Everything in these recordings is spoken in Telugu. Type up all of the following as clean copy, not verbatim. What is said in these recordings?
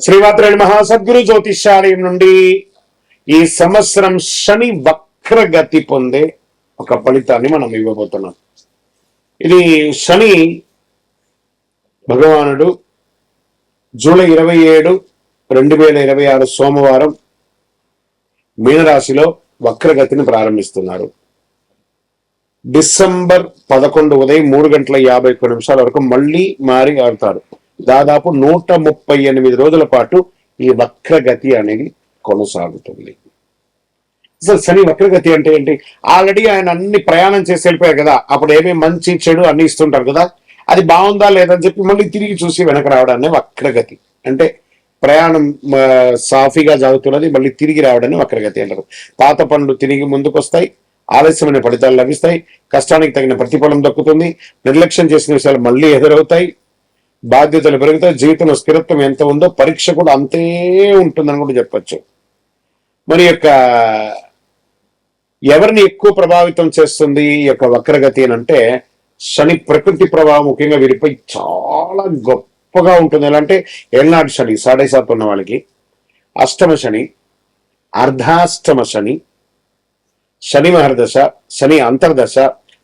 శ్రీమాత్రే నమః. సద్గురు జ్యోతిష్యాలయం నుండి ఈ సంవత్సరం శని వక్రగతి పొందే ఒక ఫలితాన్ని మనం ఇవ్వబోతున్నాం. ఇది శని భగవానుడు జూలై 27, 2026 సోమవారం మీనరాశిలో వక్రగతిని ప్రారంభిస్తున్నారు. డిసెంబర్ 11 ఉదయం 3:51 వరకు మళ్ళీ మారి ఆడతారు. దాదాపు 138 రోజుల పాటు ఈ వక్రగతి అనేది కొనసాగుతుంది. అసలు శని వక్రగతి అంటే ఏంటి? ఆల్రెడీ ఆయన అన్ని ప్రయాణం చేసి వెళ్ళిపోయారు కదా, అప్పుడు ఏమేమి మంచి చెడు అన్ని ఇస్తుంటారు కదా, అది బాగుందా లేదని చెప్పి మళ్ళీ తిరిగి చూసి వెనక రావడాన్ని వక్రగతి అంటే. ప్రయాణం సాఫీగా జరుగుతున్నది, మళ్ళీ తిరిగి రావడాన్ని వక్రగతి అంటారు. పాత పనులు తిరిగి ముందుకు వస్తాయి, ఆలస్యమైన ఫలితాలు లభిస్తాయి, కష్టానికి తగిన ప్రతిఫలం దక్కుతుంది, నిర్లక్ష్యం చేసిన విషయాలు మళ్ళీ ఎదురవుతాయి, బాధ్యతలు పెరుగుతాయి, జీవితంలో స్థిరత్వం ఎంత ఉందో పరీక్ష కూడా అంతే ఉంటుందని కూడా చెప్పచ్చు. మరి యొక్క ఎవరిని ఎక్కువ ప్రభావితం చేస్తుంది ఈ యొక్క వక్రగతి అని అంటే, శని ప్రకృతి ప్రభావం ముఖ్యంగా వీరిపై చాలా గొప్పగా ఉంటుంది. ఎలా అంటే ఏళ్ళనాటి శని 7.5 ఉన్న వాళ్ళకి, అష్టమ శని, అర్ధాష్టమ శని, శని మహర్దశ, శని అంతర్దశ,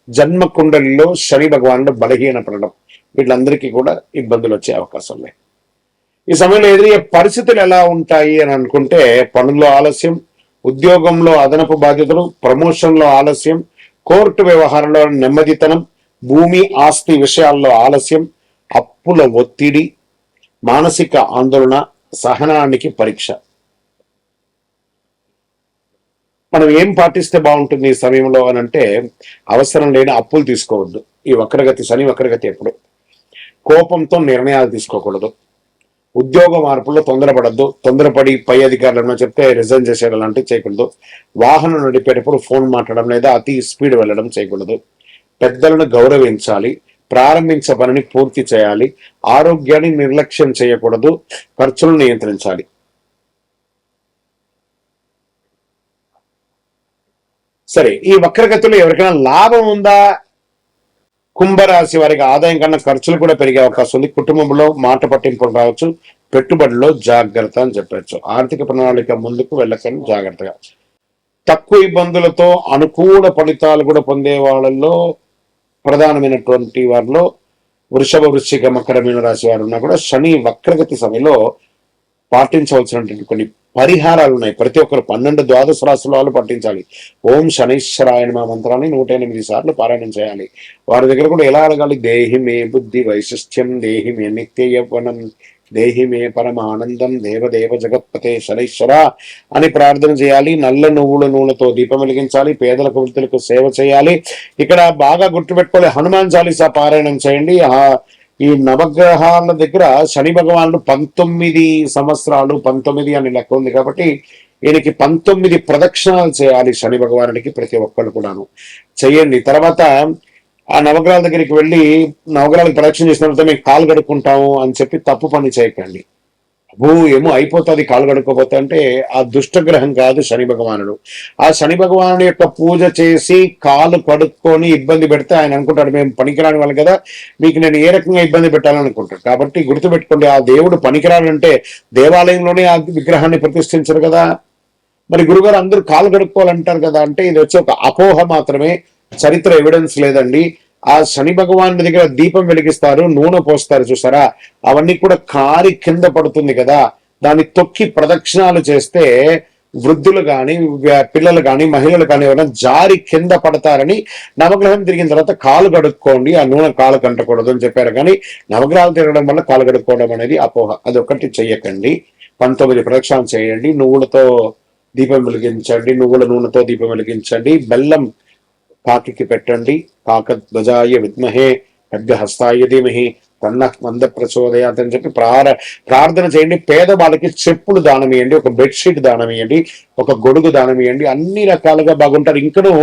జన్మ కుండలిలో శని భగవానుడు బలహీనపడడం, వీళ్ళందరికీ కూడా ఇబ్బందులు వచ్చే అవకాశం లేదు. ఈ సమయంలో ఎదురయ్యే పరిస్థితులు ఎలా ఉంటాయి అని అనుకుంటే, పనుల్లో ఆలస్యం, ఉద్యోగంలో అదనపు బాధ్యతలు, ప్రమోషన్లో ఆలస్యం, కోర్టు వ్యవహారంలో నెమ్మదితనం, భూమి ఆస్తి విషయాల్లో ఆలస్యం, అప్పుల ఒత్తిడి, మానసిక ఆందోళన, సహనానికి పరీక్ష. మనం ఏం పాటిస్తే బాగుంటుంది ఈ సమయంలో అని అంటే, అవసరం లేని అప్పులు తీసుకోవద్దు. ఈ వక్రగతి శని వక్రగతి ఎప్పుడు కోపంతో నిర్ణయాలు తీసుకోకూడదు. ఉద్యోగ మార్పుల్లో తొందరపడద్దు. తొందరపడి పై అధికారులను చెప్తే రిజైన్ చేసేయడం లాంటివి చేయకూడదు. వాహనం నడిపేటప్పుడు ఫోన్ మాట్లాడడం లేదా అతి స్పీడ్ వెళ్ళడం చేయకూడదు. పెద్దలను గౌరవించాలి. ప్రారంభించే పనిని పూర్తి చేయాలి. ఆరోగ్యాన్ని నిర్లక్ష్యం చేయకూడదు. ఖర్చులను నియంత్రించాలి. సరే, ఈ వక్రగతిలో ఎవరికైనా లాభం ఉందా? కుంభరాశి వారికి ఆదాయం కన్నా ఖర్చులు కూడా పెరిగే అవకాశం ఉంది. కుటుంబంలో మాట పట్టింపులు రావచ్చు. పెట్టుబడిలో జాగ్రత్త అని చెప్పచ్చు. ఆర్థిక ప్రణాళిక ముందుకు వెళ్ళకండి, జాగ్రత్తగా. తక్కువ ఇబ్బందులతో అనుకూల ఫలితాలు కూడా పొందే వాళ్ళల్లో ప్రధానమైనటువంటి వారిలో వృషభ, వృశ్చిక, మకర, మీన రాశి వారు ఉన్నా కూడా శని వక్రగతి సమయంలో పాటించవలసినటువంటి కొన్ని పరిహారాలు ఉన్నాయి. ప్రతి ఒక్కరు 12 ద్వాదశ రాశుల వాళ్ళు పట్టించాలి. ఓం శనైశ్వరాయ నమః మంత్రాన్ని 108 సార్లు పారాయణం చేయాలి. వారి దగ్గర కూడా ఎలా అడగాలి? దేహి మే బుద్ధి వైశిష్ట్యం, దేహి మే నిత్య యవ్వనం, దేహి మే పరమానందం, దేవదేవ జగత్పతే శనైశ్వర అని ప్రార్థన చేయాలి. నల్ల నువ్వుల నూనెతో దీపం వెలిగించాలి. పేదలకు వృద్ధులకు సేవ చేయాలి. ఇక్కడ బాగా గుర్తుపెట్టుకోవాలి, హనుమాన్ చాలీసా పారాయణం చేయండి. ఈ నవగ్రహాల దగ్గర శని భగవానుడు 19 సంవత్సరాలు, 19 అని లెక్క ఉంది కాబట్టి ఈయనకి 19 ప్రదక్షిణాలు చేయాలి. శని భగవానుడికి ప్రతి ఒక్కరు కూడాను చేయండి. తర్వాత ఆ నవగ్రహాల దగ్గరికి వెళ్ళి నవగ్రహాలకు ప్రదక్షిణ చేసిన తర్వాత మేము కాలు కడుక్కుంటాము అని చెప్పి తప్పు పని చేయకండి. ఏమో అయిపోతుంది కాలు కడుక్కోపోతే అంటే, ఆ దుష్టగ్రహం కాదు శని భగవానుడు. ఆ శని భగవానుడి యొక్క పూజ చేసి కాలు కడుక్కొని ఇబ్బంది పెడితే ఆయన అనుకుంటాడు మేము పనికిరాని వాళ్ళు కదా, మీకు నేను ఏ రకంగా ఇబ్బంది పెట్టాలనుకుంటాడు. కాబట్టి గుర్తుపెట్టుకోండి, ఆ దేవుడు పనికిరాడంటే దేవాలయంలోనే ఆ విగ్రహాన్ని ప్రతిష్ఠించరు కదా. మరి గురుగారు అందరూ కాలు కడుక్కోవాలంటారు కదా అంటే, ఇది వచ్చి ఒక అపోహ మాత్రమే, చరిత్ర ఎవిడెన్స్ లేదండి. ఆ శని భగవానుడి దగ్గర దీపం వెలిగిస్తారు, నూనె పోస్తారు చూసారా, అవన్నీ కూడా కారి కింద పడుతుంది కదా, దాన్ని తొక్కి ప్రదక్షిణాలు చేస్తే వృద్ధులు కానీ, పిల్లలు కానీ, మహిళలు కానీ ఎవరైనా జారి కింద పడతారని నవగ్రహం తిరిగిన తర్వాత కాలు కడుక్కోండి, ఆ నూనె కాలు కంటకూడదు అని చెప్పారు. కానీ నవగ్రహాలు తిరగడం వల్ల కాలు కడుక్కోవడం అనేది అపోహ. అది ఒకటి చెయ్యకండి. 19 ప్రదక్షిణాలు చేయండి. నువ్వులతో దీపం వెలిగించండి, నువ్వుల నూనెతో దీపం వెలిగించండి. బెల్లం కాకి పెట్టండి. కాకధ్వజాయ విద్మహే ఖడ్గహస్తాయ ధీమహి తన్నః మంద ప్రచోదయాత్ అని చెప్పి ప్రార్థన చేయండి. పేదవాళ్ళకి చెప్పులు దానం ఇవ్వండి, ఒక బెడ్షీట్ దానం ఇవ్వండి, ఒక గొడుగు దానం ఇవ్వండి. అన్ని రకాలుగా బాగుంటారు. ఇంకనూ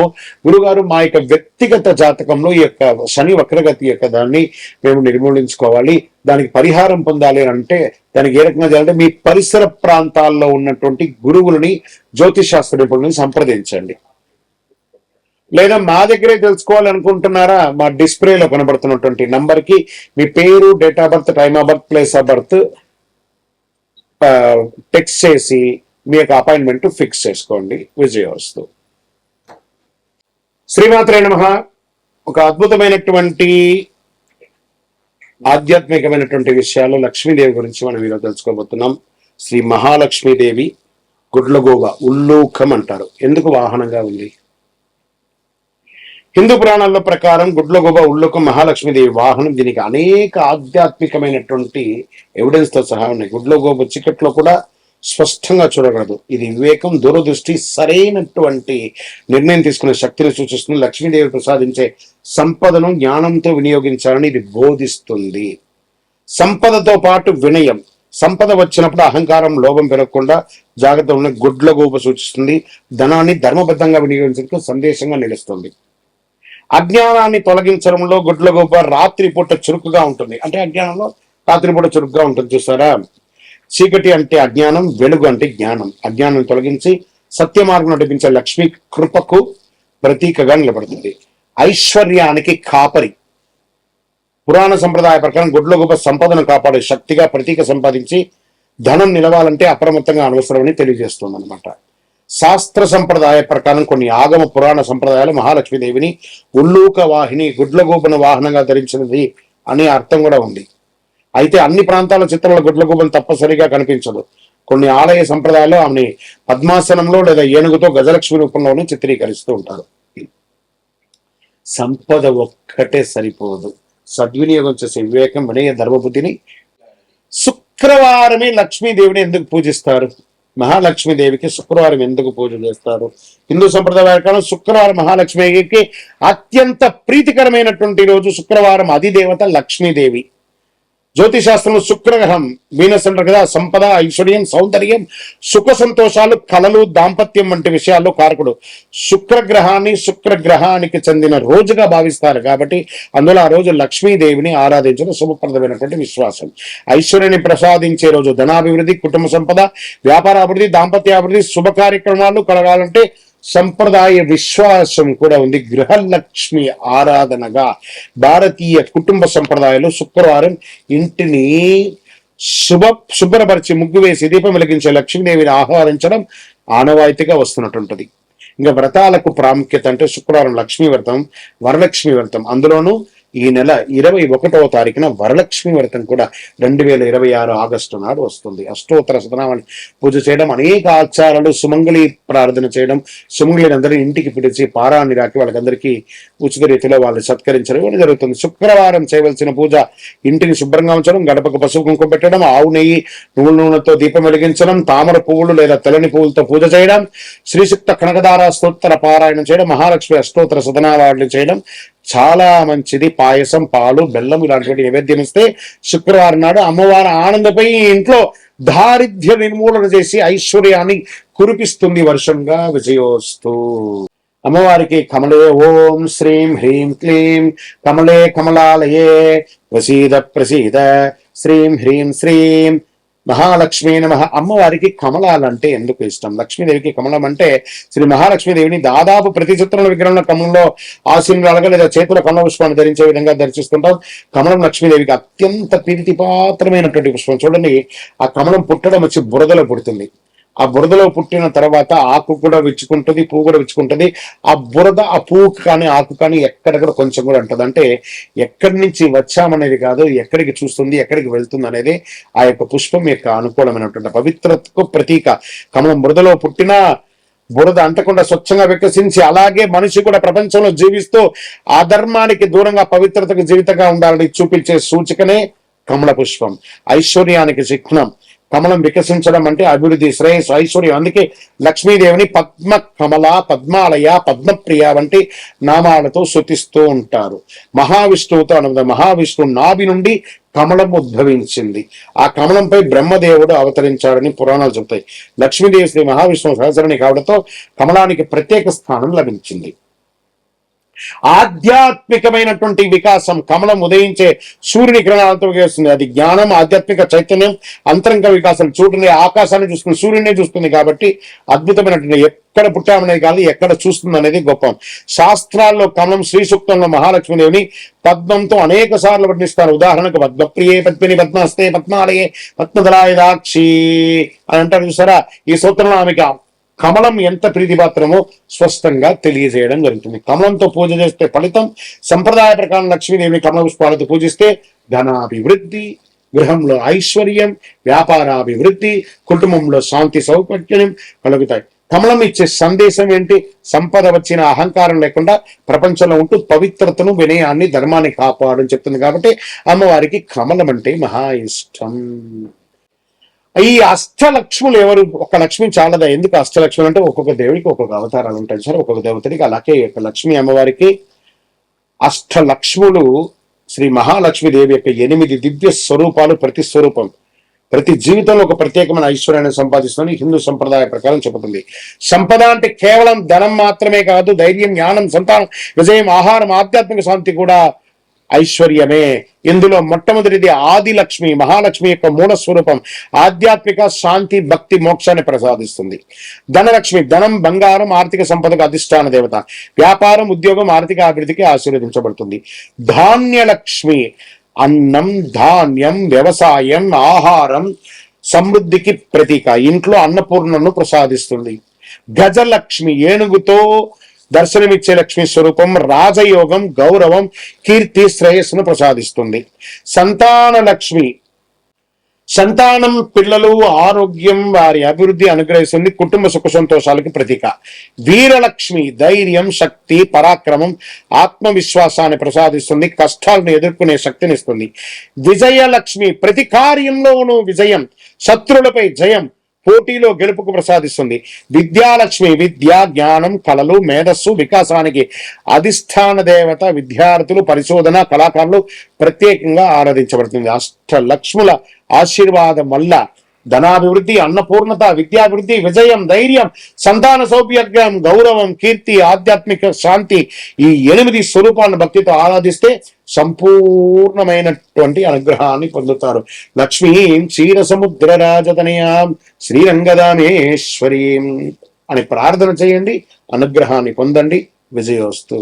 గురుగారు మా యొక్క వ్యక్తిగత జాతకంలో ఈ యొక్క శని వక్రగతి యొక్క దాన్ని మేము నిర్మూలించుకోవాలి, దానికి పరిహారం పొందాలి అని అంటే దానికి ఏ రకంగా చేయాలంటే, మీ పరిసర ప్రాంతాల్లో ఉన్నటువంటి గురువులని, జ్యోతిషాస్త్ర నిపుణులని సంప్రదించండి. లేదా మా దగ్గరే తెలుసుకోవాలనుకుంటున్నారా, మా డిస్ప్లేలో కనబడుతున్నటువంటి నంబర్కి మీ పేరు, date of birth, time of birth, place of birth text చేసి మీ యొక్క అపాయింట్మెంట్ ఫిక్స్ చేసుకోండి. విజయోస్తు. శ్రీమాత్రే నమః. ఒక అద్భుతమైనటువంటి ఆధ్యాత్మికమైనటువంటి విషయాలు లక్ష్మీదేవి గురించి మనం ఈరోజు తెలుసుకోబోతున్నాం. శ్రీ మహాలక్ష్మీదేవి గుడ్లగూబ ఉల్లూకం అంటారు. ఎందుకు వాహనంగా ఉంది? హిందూ పురాణాల ప్రకారం గుడ్లగూబ ఉల్లూకం మహాలక్ష్మీదేవి వాహనం. దీనికి అనేక ఆధ్యాత్మికమైనటువంటి ఎవిడెన్స్ తో సహా ఉన్నాయి. గుడ్లగూబ చీకట్లో కూడా స్పష్టంగా చూడగలదు. ఇది వివేకం, దూరదృష్టి, సరైనటువంటి నిర్ణయం తీసుకునే శక్తిని సూచిస్తుంది. లక్ష్మీదేవి ప్రసాదించే సంపదను జ్ఞానంతో వినియోగించాలని ఇది బోధిస్తుంది. సంపదతో పాటు వినయం. సంపద వచ్చినప్పుడు అహంకారం, లోభం పెరగకుండా జాగ్రత్త ఉన్న గుడ్లగూబ సూచిస్తుంది. ధనాన్ని ధర్మబద్ధంగా వినియోగించడానికి సందేశంగా నిలుస్తుంది. అజ్ఞానాన్ని తొలగించడంలో గుడ్లగూబ రాత్రిపూట చురుకుగా ఉంటుంది. అంటే అజ్ఞానంలో రాత్రిపూట చురుకుగా ఉంటుంది. చూసారా? చీకటి అంటే అజ్ఞానం, వెలుగు అంటే జ్ఞానం. అజ్ఞానం తొలగించి సత్య మార్గం నడిపించే లక్ష్మి కృపకు ప్రతీకగా నిలబడుతుంది. ఐశ్వర్యానికి కాపరి. పురాణ సంప్రదాయ ప్రకారం గుడ్లగూబ సంపదను కాపాడే శక్తిగా ప్రతీక సంపాదించి ధనం నిలవాలంటే అప్రమత్తంగా అనవసరమని తెలియజేస్తుంది అనమాట. శాస్త్ర సంప్రదాయ ప్రకారం కొన్ని ఆగమ పురాణ సంప్రదాయాలు మహాలక్ష్మీదేవిని ఉల్లూక వాహిని, గుడ్లగూబను వాహనంగా ధరించినది అనే అర్థం కూడా ఉంది. అయితే అన్ని ప్రాంతాల చిత్రంలో గుడ్లగూబను తప్పనిసరిగా కనిపించదు. కొన్ని ఆలయ సంప్రదాయాల్లో ఆమెని పద్మాసనంలో లేదా ఏనుగుతో గజలక్ష్మి రూపంలోనే చిత్రీకరిస్తూ ఉంటారు. సంపద ఒక్కటే సరిపోదు. సద్వినియోగం చేసే వివేకం, వినయ, ధర్మబుద్ధిని. శుక్రవారమే లక్ష్మీదేవిని ఎందుకు పూజిస్తారు? మహాలక్ష్మీదేవికి శుక్రవారం ఎందుకు పూజ చేస్తారు? హిందూ సంప్రదాయ ప్రకారం శుక్రవారం మహాలక్ష్మీదేవికి అత్యంత ప్రీతికరమైనటువంటి రోజు. శుక్రవారం అధిదేవత లక్ష్మీదేవి. జ్యోతిశాస్త్రంలో శుక్రగ్రహం, వీనస్ అంటారు కదా, సంపద, ఐశ్వర్యం, సౌందర్యం, సుఖ సంతోషాలు, కళలు, దాంపత్యం వంటి విషయాల్లో కారకుడు. శుక్రగ్రహానికి చెందిన రోజుగా భావిస్తారు కాబట్టి అందులో ఆ రోజు లక్ష్మీదేవిని ఆరాధించడం శుభప్రదమైనటువంటి విశ్వాసం. ఐశ్వర్యాన్ని ప్రసాదించే రోజు. ధనాభివృద్ధి, కుటుంబ సంపద, వ్యాపారాభివృద్ధి, దాంపత్యాభివృద్ధి, శుభ కార్యక్రమాలు కలగాలంటే సంప్రదాయ విశ్వాసం కూడా ఉంది. గృహలక్ష్మి ఆరాధనగా భారతీయ కుటుంబ సంప్రదాయాలు శుక్రవారం ఇంటిని శుభ్రపరిచి ముగ్గు వేసి దీపం వెలిగించే లక్ష్మీదేవిని ఆహ్వానించడం ఆనవాయితీగా వస్తున్నటువంటిది. ఇంకా వ్రతాలకు ప్రాముఖ్యత అంటే శుక్రవారం లక్ష్మీ వ్రతం, వరలక్ష్మి వ్రతం. అందులోనూ ఈ నెల 21వ తారీఖున వరలక్ష్మి వ్రతం కూడా 2026 ఆగస్టు నాడు వస్తుంది. అష్టోత్తర శతనామాన్ని పూజ చేయడం, అనేక ఆచారాలు, సుమంగళి ప్రార్థన చేయడం, సుమంగళిని అందరినీ ఇంటికి పిలిచి పారాన్ని రాకి వాళ్ళకందరికీ ఉచిత రీతిలో వాళ్ళు సత్కరించడం ఇవన్నీ జరుగుతుంది. శుక్రవారం చేయవలసిన పూజ: ఇంటిని శుభ్రంగా ఉంచడం, గడపకు పసుపు కుంకుమ పెట్టడం, ఆవు నెయ్యి, నువ్వుల నూనెతో దీపం వెలిగించడం, తామర పువ్వులు లేదా తెల్లని పువ్వులతో పూజ చేయడం, శ్రీశుక్త కనకదార స్తోత్ర పారాయణం చేయడం, మహాలక్ష్మి అష్టోత్తర శతనామాలు చేయడం చాలా మంచిది. పాయసం, పాలు, బెల్లం ఇలాంటివి నైవేద్యం ఇస్తే శుక్రవారం నాడు అమ్మవారి ఆనందపై ఇంట్లో దారిద్ర్య నిర్మూలన చేసి ఐశ్వర్యాన్ని కురిపిస్తుంది వర్షంగా. విజయోస్తు. అమ్మవారికి కమలే ఓం శ్రీం హ్రీం క్లీం కమలే కమలాలయే ప్రసీద ప్రసీద శ్రీం హ్రీం శ్రీం మహాలక్ష్మీ నమః. అమ్మవారికి కమలాలంటే ఎందుకు ఇష్టం? లక్ష్మీదేవికి కమలం అంటే శ్రీ మహాలక్ష్మీదేవిని దాదాపు ప్రతి చిత్రంలో విగ్రహంలో కమలంలో ఆశీనురాలుగా లేదా చేతుల కమల పుష్పాన్ని ధరించే విధంగా దర్శిస్తుంటాం. కమలం లక్ష్మీదేవికి అత్యంత ప్రీతిపాత్రమైనటువంటి పుష్పం. చూడండి, ఆ కమలం పుట్టడం వచ్చి బురదలో పుడుతుంది. ఆ బురదలో పుట్టిన తర్వాత ఆకు కూడా విచ్చుకుంటుంది, పువ్వు కూడా విచ్చుకుంటుంది. ఆ బురద ఆ పువ్వు కానీ ఆకు కానీ ఎక్కడెక్కడ కొంచెం కూడా ఉంటుంది. అంటే ఎక్కడి నుంచి వచ్చామనేది కాదు, ఎక్కడికి చూస్తుంది, ఎక్కడికి వెళ్తుంది అనేది ఆ యొక్క పుష్పం యొక్క అనుకూలమైనటువంటి పవిత్రతకు ప్రతీక. కమలం బురదలో పుట్టిన బురద అంటకుండా స్వచ్ఛంగా వికసించి అలాగే మనిషి కూడా ప్రపంచంలో జీవిస్తూ అధర్మానికి దూరంగా పవిత్రతకు జీవితంగా ఉండాలని చూపించే సూచికనే కమల పుష్పం. ఐశ్వర్యానికి చిహ్నం. కమలం వికసించడం అంటే అభివృద్ధి, శ్రేయస్సు, ఐశ్వర్యం. అందుకే లక్ష్మీదేవిని పద్మ కమల, పద్మాలయ, పద్మప్రియ వంటి నామాలతో స్తుతిస్తూ ఉంటారు. మహావిష్ణువుతో అనుబంధం. మహావిష్ణువు నాభి నుండి కమలం ఉద్భవించింది. ఆ కమలంపై బ్రహ్మదేవుడు అవతరించాడని పురాణాలు చెబుతాయి. లక్ష్మీదేవి శ్రీ మహావిష్ణువు సహచరణి కావడంతో కమలానికి ప్రత్యేక స్థానం లభించింది. ఆధ్యాత్మికమైనటువంటి వికాసం. కమలం ఉదయించే సూర్యుని కిరణాలతో వస్తుంది. అది జ్ఞానం, ఆధ్యాత్మిక చైతన్యం, అంతరంగ వికాసం. చూడండి, ఆకాశాన్ని చూస్తుంది, సూర్యుడినే చూస్తుంది కాబట్టి అద్భుతమైనటువంటి ఎక్కడ పుట్టామనేది కాదు, ఎక్కడ చూస్తుంది అనేది గొప్ప. శాస్త్రాల్లో కమలం, శ్రీ సూక్తంలో మహాలక్ష్మీదేవిని పద్మంతో అనేక సార్లు వర్ణిస్తారు. ఉదాహరణకు పద్మప్రియే పద్మిని పద్మహస్తే పద్మాలయే పద్మదలాయుధాక్షి అని అంటారు చూసారా. ఈ సూత్రంలో ఆమెకి కమలం ఎంత ప్రీతిపాత్రమో స్పష్టంగా తెలియజేయడం జరుగుతుంది. కమలంతో పూజ చేస్తే ఫలితం, సంప్రదాయ ప్రకారం లక్ష్మీదేవిని కమల పుష్పాలతో పూజిస్తే ధనాభివృద్ధి, గృహంలో ఐశ్వర్యం, వ్యాపారాభివృద్ధి, కుటుంబంలో శాంతి సౌకర్యం కలుగుతాయి. కమలం ఇచ్చే సందేశం ఏంటి? సంపద వచ్చిన అహంకారం లేకుండా ప్రపంచంలో ఉంటూ పవిత్రతను, వినయాన్ని, ధర్మాన్ని కాపాడని చెప్తుంది. కాబట్టి అమ్మవారికి కమలం అంటే మహా ఇష్టం. ఈ అష్టలక్ష్ములు ఎవరు? ఒక లక్ష్మి చాలదా? ఎందుకు అష్టలక్ష్ములు అంటే ఒక్కొక్క దేవుడికి ఒక్కొక్క అవతారాలు ఉంటాయి సార్, ఒక్కొక్క దేవతడికి. అలాగే లక్ష్మి అమ్మవారికి అష్టలక్ష్ములు శ్రీ మహాలక్ష్మీదేవి యొక్క 8 దివ్య స్వరూపాలు. ప్రతి స్వరూపం, ప్రతి జీవితంలో ఒక ప్రత్యేకమైన ఐశ్వర్యాన్ని సంపాదిస్తుందని హిందూ సంప్రదాయ ప్రకారం చెబుతుంది. సంపద అంటే కేవలం ధనం మాత్రమే కాదు, ధైర్యం, జ్ఞానం, సంతానం, విజయం, ఆహారం, ఆధ్యాత్మిక శాంతి కూడా ఐశ్వర్యమే. ఇందులో మొట్టమొదటిది ఆదిలక్ష్మి, మహాలక్ష్మి యొక్క మూల స్వరూపం. ఆధ్యాత్మిక శాంతి, భక్తి, మోక్షాన్ని ప్రసాదిస్తుంది. ధనలక్ష్మి, ధనం, బంగారం, ఆర్థిక సంపదకు అధిష్టాన దేవత. వ్యాపారం, ఉద్యోగం, ఆర్థిక అభివృద్ధికి ఆశీర్వదించబడుతుంది. ధాన్యలక్ష్మి, అన్నం, ధాన్యం, వ్యవసాయం, ఆహారం, సమృద్ధికి ప్రతీక. ఇంట్లో అన్నపూర్ణను ప్రసాదిస్తుంది. గజలక్ష్మి, ఏనుగుతో దర్శనమిచ్చే లక్ష్మి స్వరూపం. రాజయోగం, గౌరవం, కీర్తి, శ్రేయస్సును ప్రసాదిస్తుంది. సంతాన లక్ష్మి, సంతానం, పిల్లలు, ఆరోగ్యం, వారి అభివృద్ధి అనుగ్రహిస్తుంది. కుటుంబ సుఖ సంతోషాలకు ప్రతీక. వీరలక్ష్మి, ధైర్యం, శక్తి, పరాక్రమం, ఆత్మవిశ్వాసాన్ని ప్రసాదిస్తుంది. కష్టాలను ఎదుర్కొనే శక్తినిస్తుంది. విజయలక్ష్మి, ప్రతి కార్యంలోనూ విజయం, శత్రులపై జయం, పోటీలో గెలుపుకు ప్రసాదిస్తుంది. విద్యాలక్ష్మి, విద్య, జ్ఞానం, కళలు, మేధస్సు, వికాసానికి అధిష్టాన దేవత. విద్యార్థులు, పరిశోధన, కళాకారులు ప్రత్యేకంగా ఆరాధించబడుతుంది. అష్టలక్ష్ముల ఆశీర్వాదం వల్ల ధనాభివృద్ధి, అన్నపూర్ణత, విద్యాభివృద్ధి, విజయం, ధైర్యం, సంతాన సౌభాగ్యం, గౌరవం, కీర్తి, ఆధ్యాత్మిక శాంతి, ఈ 8 స్వరూపాలను భక్తితో ఆరాధిస్తే సంపూర్ణమైనటువంటి అనుగ్రహాన్ని పొందుతారు. లక్ష్మీం క్షీరసముద్ర రాజతనయాం శ్రీరంగదామేశ్వరీం అని ప్రార్థన చేయండి, అనుగ్రహాన్ని పొందండి. విజయోస్తు.